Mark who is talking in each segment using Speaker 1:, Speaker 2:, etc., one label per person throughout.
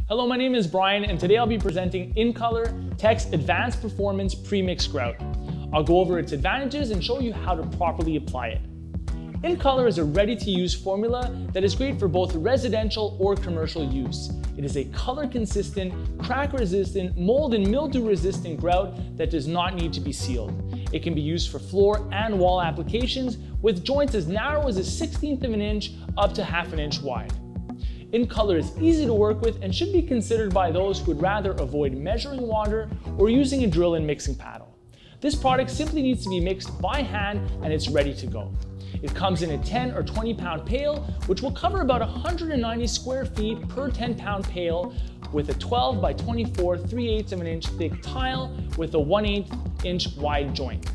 Speaker 1: Hello, my name is Brian, and today I'll be presenting InColor TEC's Advanced Performance Premixed Grout. I'll go over its advantages and show you how to properly apply it. InColor is a ready-to-use formula that is great for both residential or commercial use. It is a color-consistent, crack-resistant, mold and mildew-resistant grout that does not need to be sealed. It can be used for floor and wall applications with joints as narrow as a 1/16 of an inch up to 1/2 inch wide. InColor is easy to work with and should be considered by those who would rather avoid measuring water or using a drill and mixing paddle. This product simply needs to be mixed by hand and it's ready to go. It comes in a 10 or 20 pound pail, which will cover about 190 square feet per 10 pound pail with a 12 by 24 3/8 of an inch thick tile with a 1/8 inch wide joint.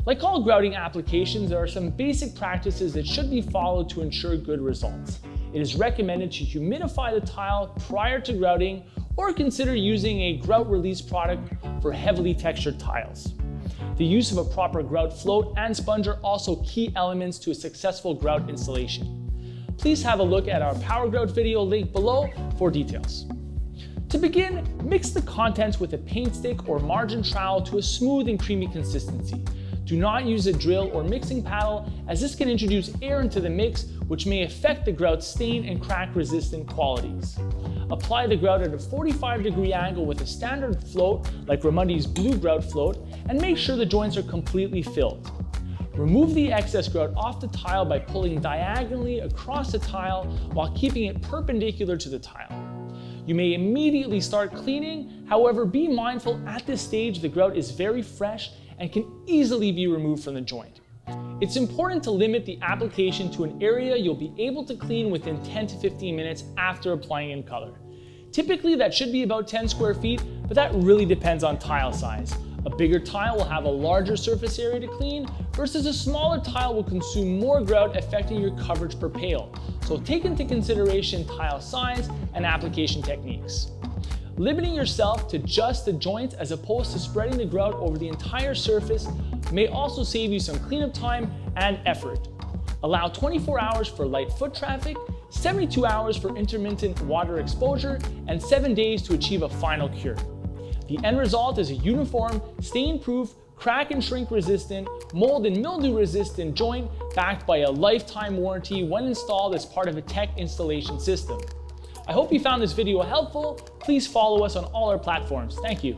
Speaker 1: Like all grouting applications, there are some basic practices that should be followed to ensure good results. It is recommended to humidify the tile prior to grouting or consider using a grout release product for heavily textured tiles. The use of a proper grout float and sponge are also key elements to a successful grout installation. Please have a look at our Power Grout video linked below for details. To begin, mix the contents with a paint stick or margin trowel to a smooth and creamy consistency. Do not use a drill or mixing paddle, as this can introduce air into the mix, which may affect the grout's stain and crack resistant qualities. Apply the grout at a 45-degree angle with a standard float like Ramundi's Blue Grout float, and make sure the joints are completely filled. Remove the excess grout off the tile by pulling diagonally across the tile while keeping it perpendicular to the tile. You may immediately start cleaning, however, be mindful at this stage the grout is very fresh and can easily be removed from the joint. It's important to limit the application to an area you'll be able to clean within 10 to 15 minutes after applying InColor. Typically that should be about 10 square feet, but that really depends on tile size. A bigger tile will have a larger surface area to clean, versus a smaller tile will consume more grout, affecting your coverage per pail. So take into consideration tile size and application techniques. Limiting yourself to just the joints as opposed to spreading the grout over the entire surface may also save you some cleanup time and effort. Allow 24 hours for light foot traffic, 72 hours for intermittent water exposure, and 7 days to achieve a final cure. The end result is a uniform, stain-proof, crack and shrink resistant, mold and mildew resistant joint backed by a lifetime warranty when installed as part of a TEC installation system. I hope you found this video helpful. Please follow us on all our platforms. Thank you.